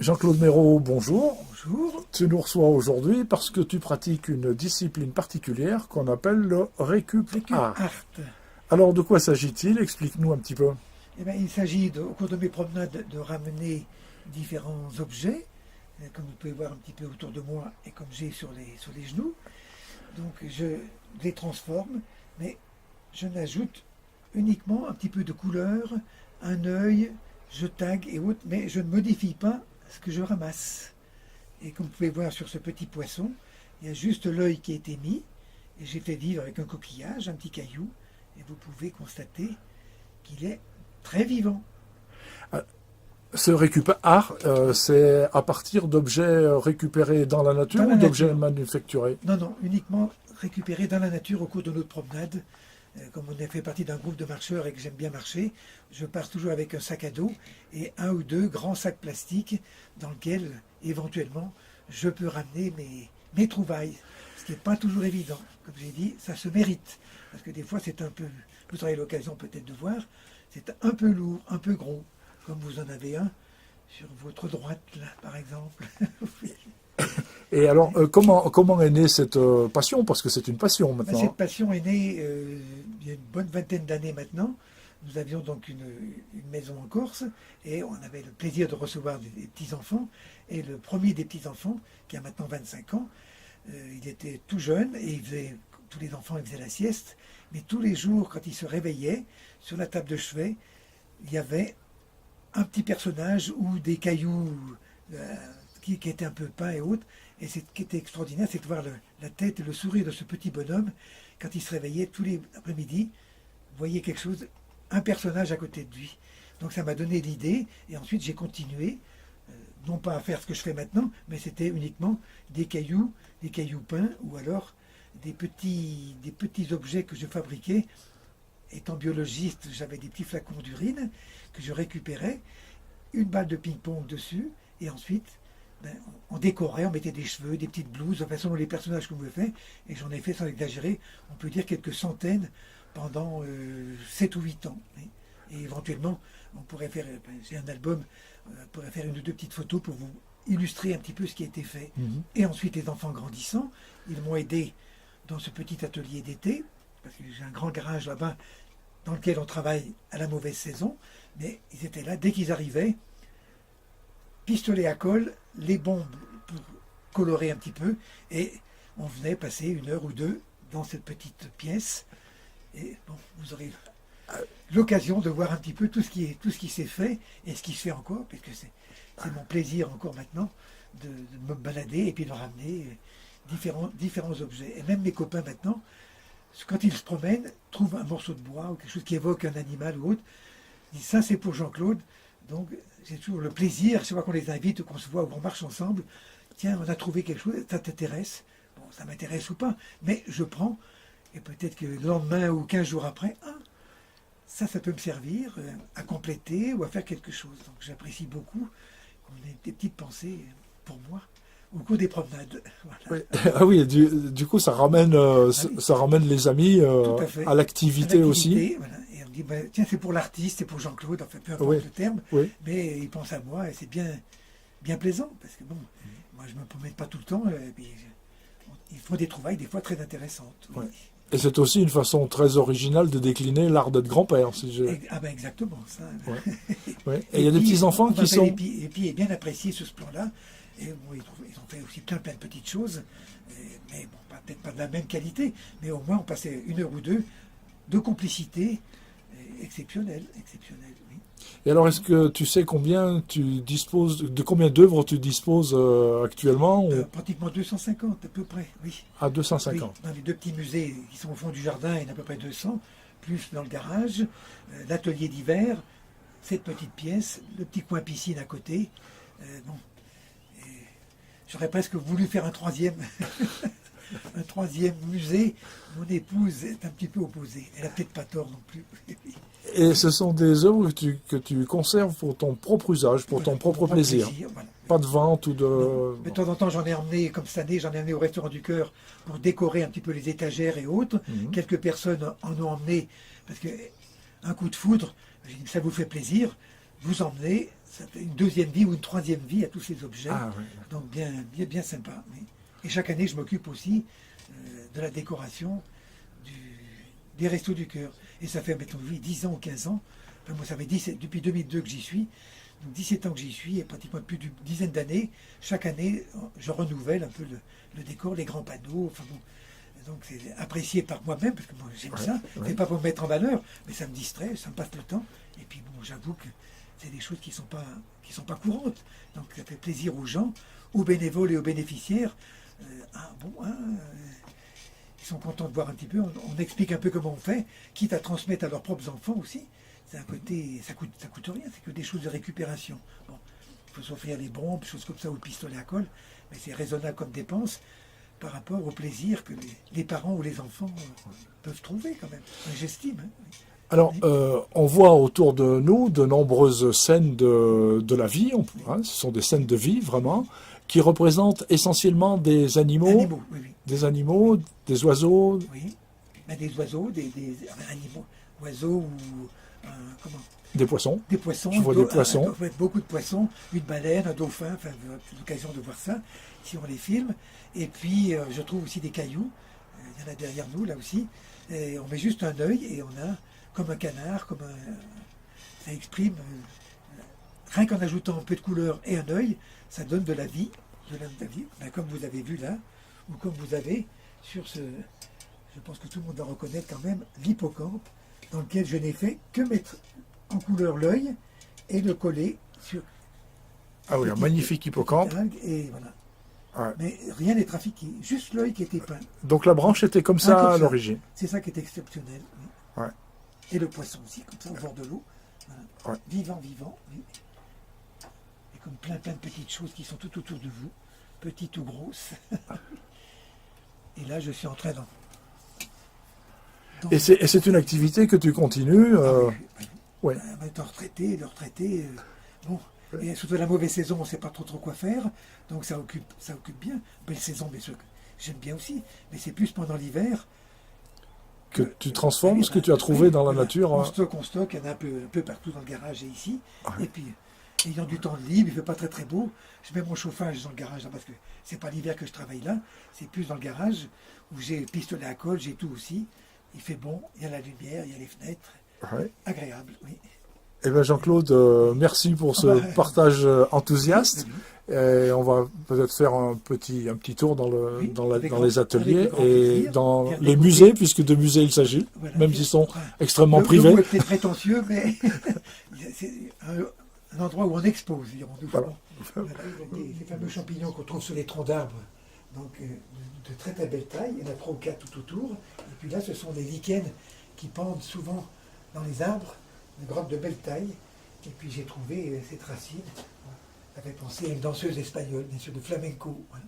Jean-Claude Méraud, bonjour. Bonjour. Tu nous reçois aujourd'hui parce que tu pratiques une discipline particulière qu'on appelle le récup art. Alors de quoi s'agit-il? Explique-nous un petit peu. Eh bien, il s'agit, au cours de mes promenades, de ramener différents objets, comme vous pouvez voir un petit peu autour de moi et comme j'ai sur les genoux. Donc je les transforme, mais je n'ajoute uniquement un petit peu de couleur, un œil, je tag et autres, mais je ne modifie pas ce que je ramasse. Et comme vous pouvez voir sur ce petit poisson, il y a juste l'œil qui a été mis, et j'ai fait vivre avec un coquillage, un petit caillou, et vous pouvez constater qu'il est très vivant. Ce récup art, c'est à partir d'objets récupérés dans la nature ou d'objets manufacturés? Non, uniquement récupérés dans la nature au cours de notre promenade. Comme on a fait partie d'un groupe de marcheurs et que j'aime bien marcher, je pars toujours avec un sac à dos et un ou deux grands sacs plastiques dans lesquels, éventuellement, je peux ramener mes trouvailles. Ce qui n'est pas toujours évident. Comme j'ai dit, ça se mérite. Parce que des fois, c'est un peu, vous aurez l'occasion peut-être de voir, c'est un peu lourd, un peu gros, comme vous en avez un sur votre droite, là, par exemple. Et alors, comment est née cette passion? Parce que c'est une passion maintenant. Cette passion est née il y a une bonne vingtaine d'années maintenant. Nous avions donc une maison en Corse et on avait le plaisir de recevoir des petits-enfants. Et le premier des petits-enfants, qui a maintenant 25 ans, il était tout jeune et tous les enfants faisaient la sieste. Mais tous les jours, quand il se réveillait, sur la table de chevet, il y avait un petit personnage ou des cailloux qui étaient un peu peints et autres. Et ce qui était extraordinaire, c'est de voir la tête et le sourire de ce petit bonhomme quand il se réveillait tous les après-midi. Vous voyez quelque chose, un personnage à côté de lui. Donc ça m'a donné l'idée et ensuite j'ai continué, non pas à faire ce que je fais maintenant, mais c'était uniquement des cailloux peints ou alors des petits objets que je fabriquais. Étant biologiste, j'avais des petits flacons d'urine que je récupérais, une balle de ping-pong dessus et ensuite on décorait, on mettait des cheveux, des petites blouses, enfin selon les personnages que vous avez fait, et j'en ai fait sans exagérer, on peut dire quelques centaines pendant 7 ou 8 ans. Et éventuellement, on pourrait faire, j'ai un album, on pourrait faire une ou deux petites photos pour vous illustrer un petit peu ce qui a été fait. Et ensuite, les enfants grandissant, ils m'ont aidé dans ce petit atelier d'été, parce que j'ai un grand garage là-bas dans lequel on travaille à la mauvaise saison, mais ils étaient là, dès qu'ils arrivaient, pistolet à colle, les bombes pour colorer un petit peu, et on venait passer une heure ou deux dans cette petite pièce, et bon, vous aurez l'occasion de voir un petit peu tout ce qui s'est fait, et ce qui se fait encore, puisque c'est mon plaisir encore maintenant, de me balader, et puis de ramener différents objets. Et même mes copains maintenant, quand ils se promènent, trouvent un morceau de bois, ou quelque chose qui évoque un animal ou autre, ils disent ça c'est pour Jean-Claude. Donc, j'ai toujours le plaisir, chaque fois qu'on les invite ou qu'on se voit ou qu'on marche ensemble, tiens, on a trouvé quelque chose, ça t'intéresse? Bon, ça m'intéresse ou pas, mais je prends, et peut-être que le lendemain ou 15 jours après, ça peut me servir à compléter ou à faire quelque chose. Donc, j'apprécie beaucoup qu'on ait des petites pensées pour moi au cours des promenades. Voilà. Oui. Ah oui, du coup, ça ramène les amis à l'activité aussi. Voilà. Et on dit, tiens, c'est pour l'artiste, c'est pour Jean-Claude, enfin peu importe le terme, mais il pense à moi et c'est bien plaisant, parce que bon, moi je ne me promène pas tout le temps, et puis, il faut des trouvailles des fois très intéressantes. Oui. Et c'est aussi une façon très originale de décliner l'art d'être grand-père. Ah ben exactement, ça. Et il y a des petits-enfants qui sont... Et puis est bien apprécié sur ce plan-là. Et bon, ils ont fait aussi plein de petites choses, mais bon, peut-être pas de la même qualité, mais au moins on passait une heure ou deux de complicité exceptionnelle, oui. Et alors, est-ce que tu sais de combien d'œuvres tu disposes actuellement Pratiquement 250 à peu près, oui. À 250. Oui, dans les deux petits musées qui sont au fond du jardin, il y en a à peu près 200, plus dans le garage, l'atelier d'hiver, cette petite pièce, le petit coin piscine à côté. Bon. J'aurais presque voulu faire un troisième musée. Mon épouse est un petit peu opposée. Elle n'a peut-être pas tort non plus. Et ce sont des œuvres que tu conserves pour ton propre usage, pour ton propre plaisir. Voilà. Pas de vente ou de... Non. De temps en temps, j'en ai emmené, comme cette année, j'en ai emmené au Restaurant du Cœur pour décorer un petit peu les étagères et autres. Quelques personnes en ont emmené, parce que un coup de foudre, j'ai dit, ça vous fait plaisir, vous emmenez ça fait une deuxième vie ou une troisième vie à tous ces objets. Ah, oui. Donc bien sympa. Oui. Et chaque année, je m'occupe aussi de la décoration des Restos du Cœur. Et ça fait, mettons, 10 ans ou 15 ans. Enfin, moi, ça fait depuis 2002 que j'y suis. Donc 17 ans que j'y suis et pratiquement plus d'une dizaine d'années. Chaque année, je renouvelle un peu le décor, les grands panneaux. Enfin bon, donc c'est apprécié par moi-même, parce que moi j'aime ça. C'est pas pour me mettre en valeur, mais ça me distrait, ça me passe le temps. Et puis bon, j'avoue que c'est des choses qui sont pas courantes. Donc ça fait plaisir aux gens, aux bénévoles et aux bénéficiaires. Ils sont contents de voir un petit peu. On explique un peu comment on fait, quitte à transmettre à leurs propres enfants aussi. C'est un côté, ça coûte rien, c'est que des choses de récupération. Bon, il faut s'offrir les bombes, des choses comme ça, ou le pistolet à colle, mais c'est raisonnable comme dépense par rapport au plaisir que les parents ou les enfants peuvent trouver quand même. J'estime. Hein. Alors, on voit autour de nous de nombreuses scènes de la vie. Ce sont des scènes de vie, vraiment, qui représentent essentiellement des animaux, des animaux, des oiseaux. Oui, ben, des oiseaux, des animaux, oiseaux ou comment? Des poissons. Des poissons. Je vois des poissons. Beaucoup de poissons, une baleine, un dauphin. Enfin, j'ai l'occasion de voir ça si on les filme. Et puis, je trouve aussi des cailloux. Il y en a derrière nous, là aussi. Et on met juste un œil et on a comme un canard, ça exprime. Rien qu'en ajoutant un peu de couleur et un œil, ça donne de la vie. Ben, comme vous avez vu là, ou comme vous avez sur ce. Je pense que tout le monde va reconnaître quand même l'hippocampe, dans lequel je n'ai fait que mettre en couleur l'œil et le coller sur. Ah oui, un magnifique hippocampe. Et voilà. Ouais. Mais rien n'est trafiqué, juste l'œil qui était peint. Donc la branche était comme ça à l'origine. C'est ça qui est exceptionnel. Oui. Ouais. Et le poisson aussi, comme ça, au bord de l'eau. Voilà. Ouais. Vivant, oui. Et comme plein de petites choses qui sont tout autour de vous, petites ou grosses. Et là, je suis en train d'en. Et c'est une activité que tu continues oui. Étant retraité, bon, et surtout la mauvaise saison, on ne sait pas trop quoi faire, donc ça occupe bien. Belle saison, bien sûr, j'aime bien aussi, mais c'est plus pendant l'hiver que tu transformes ce que tu as trouvé dans la nature. On stocke, il y en a un peu partout dans le garage et ici, et puis ayant du temps libre, il ne fait pas très beau, je mets mon chauffage dans le garage, là, parce que c'est pas l'hiver que je travaille là, c'est plus dans le garage, où j'ai pistolet à colle, j'ai tout aussi. Il fait bon, il y a la lumière, il y a les fenêtres. Ouais. Agréable, oui. Eh bien Jean-Claude, merci pour ce partage enthousiaste. Et on va peut-être faire un petit tour dans les ateliers et dans les musées, puisque de musées il s'agit, même s'ils sont extrêmement privés. Le mot est peut-être prétentieux, mais c'est un endroit où on expose, dirons-nous. Voilà. Les fameux champignons qu'on trouve sur les troncs d'arbres. Donc, de très belle taille, il y en a 3 ou 4 tout autour. Et puis là, ce sont des lichens qui pendent souvent dans les arbres, une grotte de belle taille. Et puis j'ai trouvé cette racine. Ça fait penser à une danseuse espagnole, bien sûr, de flamenco. Voilà.